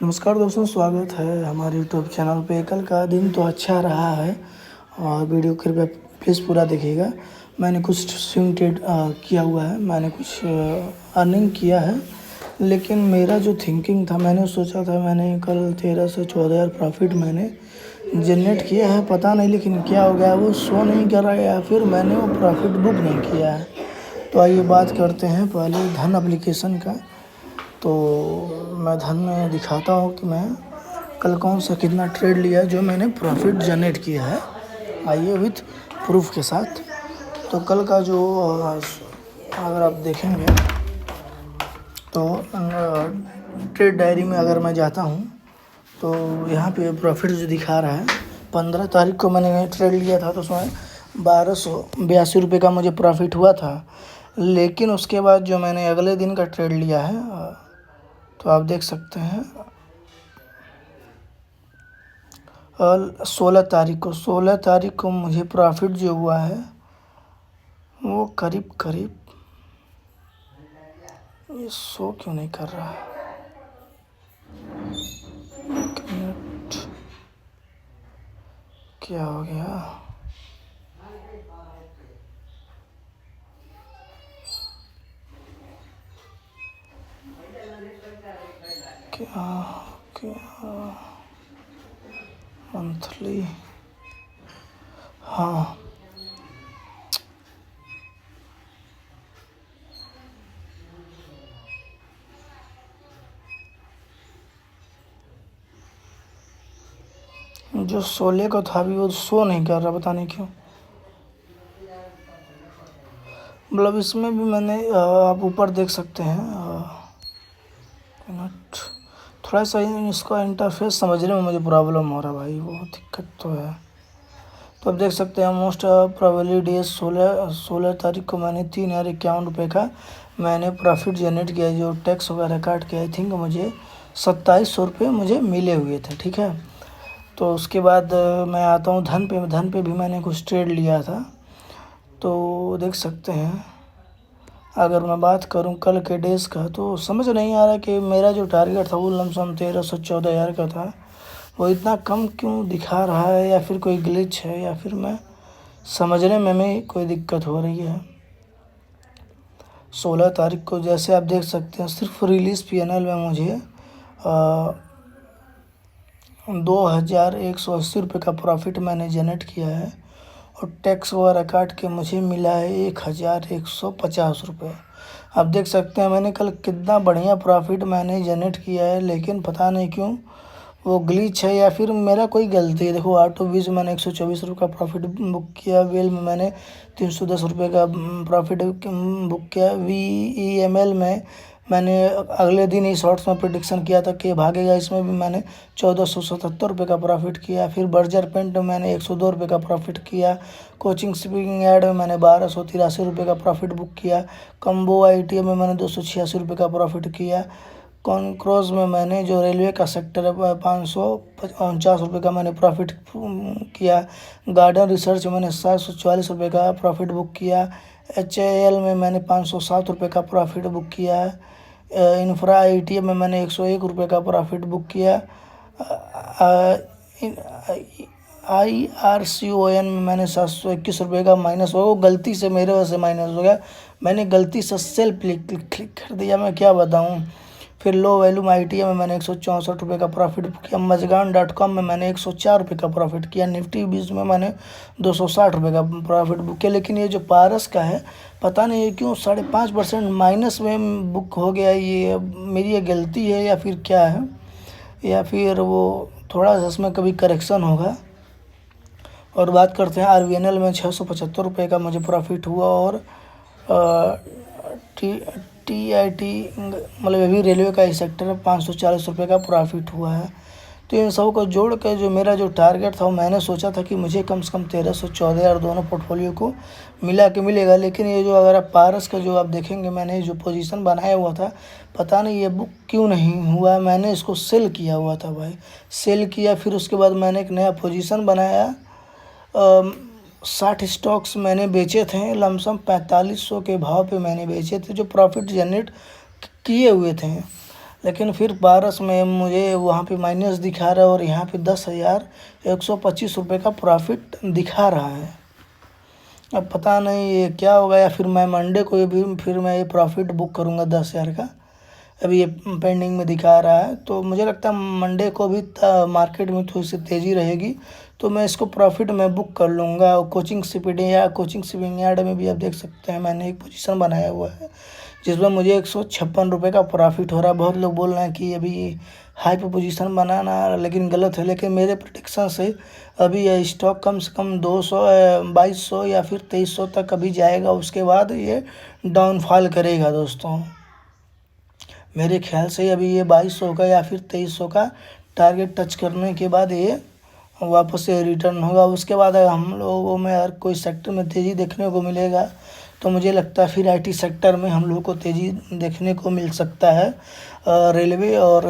नमस्कार दोस्तों, स्वागत है हमारे यूट्यूब चैनल पे। कल का दिन तो अच्छा रहा है और वीडियो कृपया प्लीज़ पूरा देखिएगा। मैंने कुछ स्विंग ट्रेड किया हुआ है, मैंने कुछ अर्निंग किया है, लेकिन मेरा जो थिंकिंग था, मैंने सोचा था मैंने कल 13 से 14 हज़ार प्रॉफिट मैंने जनरेट किया है। पता नहीं लेकिन क्या हो गया, वो शो नहीं कर रहा है या फिर मैंने वो प्रॉफिट बुक नहीं किया है। तो आइए बात करते हैं पहले धन एप्लीकेशन का। तो मैं धन में दिखाता हूँ कि मैं कल कौन सा कितना ट्रेड लिया जो मैंने प्रॉफिट जनरेट किया है। आइए विथ प्रूफ के साथ। तो कल का जो अगर आप देखेंगे तो ट्रेड डायरी में अगर मैं जाता हूँ तो यहाँ पे प्रॉफिट जो दिखा रहा है, 15 तारीख को मैंने ट्रेड लिया था तो उसमें 1282 रुपये का मुझे प्रॉफिट हुआ था। लेकिन उसके बाद जो मैंने अगले दिन का ट्रेड लिया है तो आप देख सकते हैं 16 तारीख को मुझे प्रॉफिट जो हुआ है वो करीब करीब, ये शो क्यों नहीं कर रहा है, एक मिनट, क्या हो गया। क्या क्या मंथली, हाँ जो 16 का था अभी वो शो नहीं कर रहा, पता नहीं क्यों। मतलब इसमें भी मैंने आप ऊपर देख सकते हैं मिनट, थोड़ा सा इसका इंटरफेस समझने में मुझे प्रॉब्लम हो रहा है भाई, वो दिक्कत तो है। तो आप देख सकते हैं मोस्ट प्रोबेबली डे 16 तारीख को मैंने 3,051 रुपये का मैंने प्रॉफिट जनरेट किया, जो टैक्स वगैरह काट के आई थिंक मुझे 2700 रुपये मुझे मिले हुए थे, ठीक है। तो उसके बाद मैं आता हूँ धन पे भी मैंने कुछ ट्रेड लिया था। तो देख सकते हैं अगर मैं बात करूं कल के डेज़ का, तो समझ नहीं आ रहा कि मेरा जो टारगेट था वो लमसम 13 से 14 हज़ार का था, वो इतना कम क्यों दिखा रहा है, या फिर कोई ग्लिच है, या फिर मैं समझने में कोई दिक्कत हो रही है। 16 तारीख को जैसे आप देख सकते हैं सिर्फ रिलीज़ PNL में मुझे 2,180 रुपये का प्रॉफिट मैंने जनरेट किया है और टैक्स वगैरह काट के मुझे मिला है 1,150 रुपये। आप देख सकते हैं मैंने कल कितना बढ़िया प्रॉफिट मैंने जनरेट किया है, लेकिन पता नहीं क्यों वो ग्लिच है या फिर मेरा कोई गलती है। देखो ऑटो वीज में मैंने 124 रुपये का प्रॉफिट बुक किया, वेल में मैंने 310 रुपये का प्रॉफिट बुक किया, VEML में मैंने अगले दिन ही शॉर्ट्स में प्रिडिक्शन किया था कि भागेगा, इसमें भी मैंने 1477 रुपये का प्रॉफिट किया। फिर बर्जर पेंट में मैंने 102 रुपये का प्रॉफिट किया। कोचिंग स्पीकिंग ऐड में मैंने 1283 रुपये का प्रॉफिट बुक किया। कम्बो ITM में मैंने 286 रुपये का प्रॉफिट किया। कॉनक्रॉस में मैंने जो रेलवे का सेक्टर है 549 रुपये का मैंने प्रॉफिट किया। गार्डन रिसर्च में मैंने 744 रुपये का प्रॉफिट बुक किया। HAL में मैंने 507 रुपये का प्रॉफिट बुक किया है। इंफ्रा ITM में मैंने 101 रुपये का प्रॉफिट बुक किया। IRCON में मैंने 721 रुपये का माइनस हो, वो गलती से मेरे वजह से माइनस हो गया, मैंने गलती से सेल क्लिक कर दिया, मैं क्या बताऊँ। फिर लो वैल्यू में ITM में मैंने 164 रुपये का प्रॉफिट किया। मजगान.com में मैंने 104 रुपये का प्रॉफिट किया। निफ्टी 20 में मैंने 260 रुपये का प्रॉफिट बुक किया। लेकिन ये जो पारस का है पता नहीं ये क्यों 5.5% माइनस में बुक हो गया, ये मेरी ये गलती है या फिर क्या है, या फिर वो थोड़ा सा इसमें कभी करेक्शन होगा। और बात करते हैं RVNL में 675 रुपये का मुझे प्रॉफिट हुआ। और TIT मतलब ये भी रेलवे का ही सेक्टर है, 540 रुपये का प्रॉफिट हुआ है। तो इन सब को जोड़ के जो मेरा जो टारगेट था, मैंने सोचा था कि मुझे कम से कम 13 से 14 हज़ार दोनों पोर्टफोलियो को मिला के मिलेगा। लेकिन ये जो अगर आप पारस का जो आप देखेंगे, मैंने जो पोजीशन बनाया हुआ था, पता नहीं ये बुक क्यों नहीं हुआ। मैंने इसको सेल किया हुआ था भाई, सेल किया, फिर उसके बाद मैंने एक नया पोजीशन बनाया। 60 स्टॉक्स मैंने बेचे थे, लमसम 4500 के भाव पे मैंने बेचे थे, जो प्रॉफिट जनरेट किए हुए थे। लेकिन फिर पारस में मुझे वहाँ पे माइनस दिखा रहा है और यहाँ पे 10,125 रुपये का प्रॉफिट दिखा रहा है। अब पता नहीं ये क्या होगा, या फिर मैं मंडे को भी फिर मैं ये प्रॉफिट बुक करूँगा 10,000 का। अभी ये पेंडिंग में दिखा रहा है, तो मुझे लगता है मंडे को भी मार्केट में थोड़ी सी तेज़ी रहेगी, तो मैं इसको प्रॉफिट में बुक कर लूँगा। कोचिंग शिपिंग यार्ड में भी आप देख सकते हैं मैंने एक पोजीशन बनाया हुआ है जिसमें मुझे 156 रुपये का प्रॉफिट हो रहा है। बहुत लोग बोल रहे हैं कि अभी हाई पे पोजीशन बनाना, लेकिन गलत है। लेकिन मेरे प्रेडिक्शन से अभी ये स्टॉक कम से कम 2200 या फिर 2300 तक अभी जाएगा, उसके बाद ये डाउनफॉल करेगा दोस्तों। मेरे ख्याल से अभी ये 2200 का या फिर 2300 का टारगेट टच करने के बाद ये वापस से रिटर्न होगा। उसके बाद अगर हम लोगों में हर कोई सेक्टर में तेज़ी देखने को मिलेगा, तो मुझे लगता है फिर आईटी सेक्टर में हम लोग को तेज़ी देखने को मिल सकता है। रेलवे और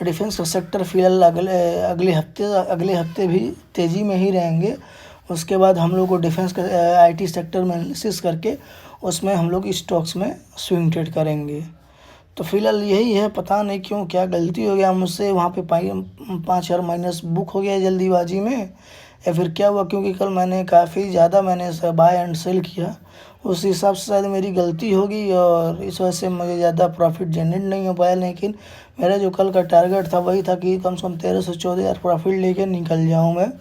डिफेंस का सेक्टर फिलहाल अगले हफ्ते भी तेज़ी में ही रहेंगे। उसके बाद हम लोग को डिफेंस का आईटी सेक्टर में एनालिसिस करके उसमें हम लोग स्टॉक्स में स्विंग ट्रेड करेंगे। तो फिलहाल यही है, पता नहीं क्यों क्या गलती हो गया मुझसे, वहाँ पे 5,000 माइनस बुक हो गया जल्दीबाजी में, या फिर क्या हुआ, क्योंकि कल मैंने काफ़ी ज़्यादा बाय एंड सेल किया, उस हिसाब से शायद मेरी गलती होगी और इस वजह से मुझे ज़्यादा प्रॉफिट जनरेट नहीं हो पाया। लेकिन मेरा जो कल का टारगेट था वही था कि कम से कम 13 से 14,000 प्रॉफिट लेके निकल जाऊँ मैं,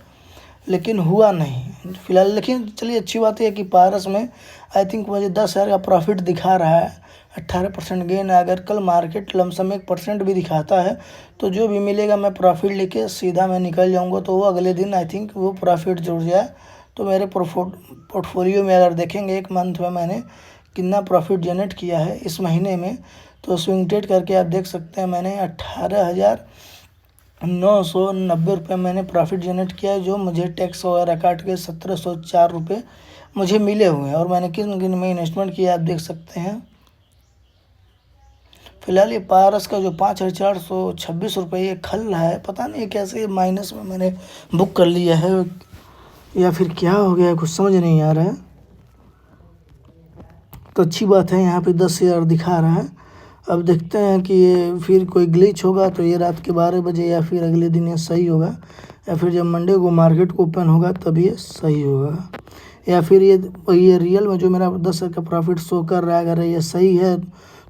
लेकिन हुआ नहीं फिलहाल। लेकिन चलिए अच्छी बात है कि पारस में आई थिंक मुझे 10,000 का प्रॉफिट दिखा रहा है, 18% गेन है। अगर कल मार्केट लमसम 1% भी दिखाता है तो जो भी मिलेगा मैं प्रॉफिट लेके सीधा मैं निकल जाऊंगा, तो वो अगले दिन आई थिंक वो प्रॉफिट जुड़ जाए। तो मेरे पोर्टफोलियो में अगर देखेंगे एक मंथ में मैंने कितना प्रॉफिट जनरेट किया है इस महीने में, तो स्विंग ट्रेड करके आप देख सकते हैं मैंने 18,990 रुपये मैंने प्रॉफिट जनरेट किया है, जो मुझे टैक्स वगैरह काट के 1,704 रुपये मुझे मिले हुए हैं। और मैंने किन किन में इन्वेस्टमेंट किया आप देख सकते हैं। फिलहाल ये पारस का जो 5,426 रुपये ये खल रहा है, पता नहीं कैसे माइनस में मैंने बुक कर लिया है या फिर क्या हो गया है, कुछ समझ नहीं आ रहा है। तो अच्छी बात है, यहाँ पे 10,000 दिखा रहा है। अब देखते हैं कि ये फिर कोई ग्लिच होगा तो ये रात के 12 बजे या फिर अगले दिन ये सही होगा, या फिर जब मंडे को मार्केट को ओपन होगा तब ये सही होगा, या फिर ये रियल में जो मेरा 10,000 का प्रॉफिट शो कर रहा है अगर ये सही है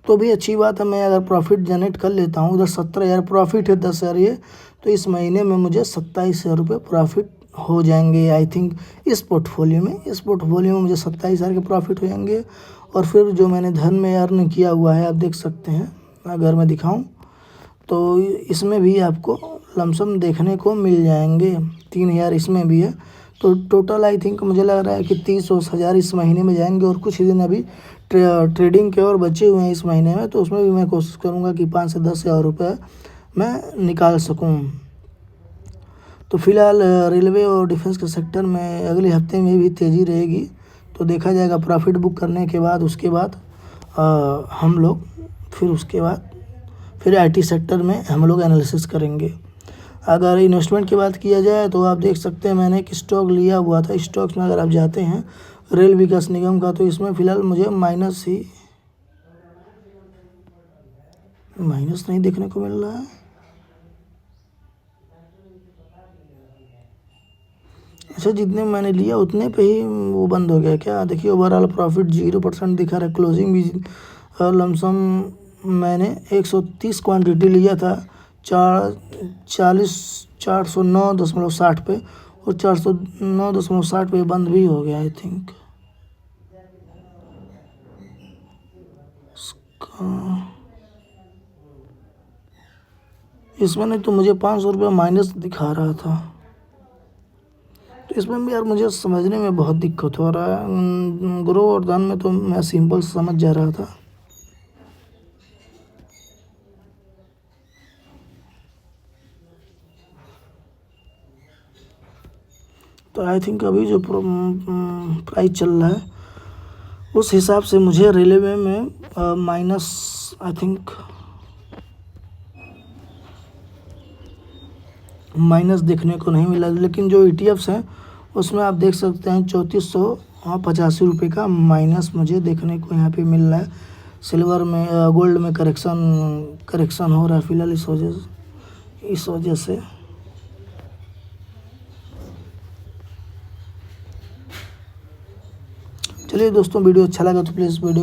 तो भी अच्छी बात है। मैं अगर प्रॉफिट जनरेट कर लेता हूँ, उधर 17,000 प्रॉफिट है, 10,000 ये, तो इस महीने में मुझे 27,000 रुपये प्रॉफिट हो जाएंगे आई थिंक इस पोर्टफोलियो में मुझे 27,000 के प्रॉफिट हो जाएंगे। और फिर जो मैंने धन में अर्न किया हुआ है आप देख सकते हैं, अगर मैं दिखाऊं तो इसमें भी आपको लमसम देखने को मिल जाएंगे, 3,000 इसमें भी है। तो टोटल आई थिंक मुझे लग रहा है कि 30,000 इस महीने में जाएंगे। और कुछ ही दिन अभी ट्रेडिंग के और बचे हुए हैं इस महीने में, तो उसमें भी मैं कोशिश करूँगा कि 5 से 10,000 रुपये मैं निकाल सकूँ। तो फिलहाल रेलवे और डिफेंस के सेक्टर में अगले हफ्ते में भी तेज़ी रहेगी, तो देखा जाएगा प्रॉफिट बुक करने के बाद। उसके बाद हम लोग फिर आईटी सेक्टर में हम लोग एनालिसिस करेंगे। अगर इन्वेस्टमेंट की बात किया जाए तो आप देख सकते हैं मैंने एक स्टॉक लिया हुआ था। स्टॉक्स में अगर आप जाते हैं रेल विकास निगम का, तो इसमें फ़िलहाल मुझे माइनस नहीं देखने को मिल रहा है। अच्छा, जितने मैंने लिया उतने पे ही वो बंद हो गया क्या? देखिए ओवरऑल प्रॉफिट 0% दिखा रहा है। क्लोजिंग भी लमसम मैंने 130 क्वांटिटी लिया था 409.60 पे, और 409.60 पे बंद भी हो गया आई थिंक। इसमें नहीं तो मुझे 500 रुपये माइनस दिखा रहा था, तो इसमें भी यार मुझे समझने में बहुत दिक्कत हो रहा है। ग्रो और धन में तो मैं सिंपल समझ जा रहा था। तो आई थिंक अभी जो प्राइस चल रहा है उस हिसाब से मुझे रेलवे में माइनस आई थिंक माइनस देखने को नहीं मिला। लेकिन जो ETFs हैं उसमें आप देख सकते हैं 3,485 रुपये का माइनस मुझे देखने को यहाँ पे मिल रहा है। सिल्वर में गोल्ड में करेक्शन हो रहा है फिलहाल इस वजह से। चलिए दोस्तों, वीडियो अच्छा लगा तो प्लीज़ वीडियो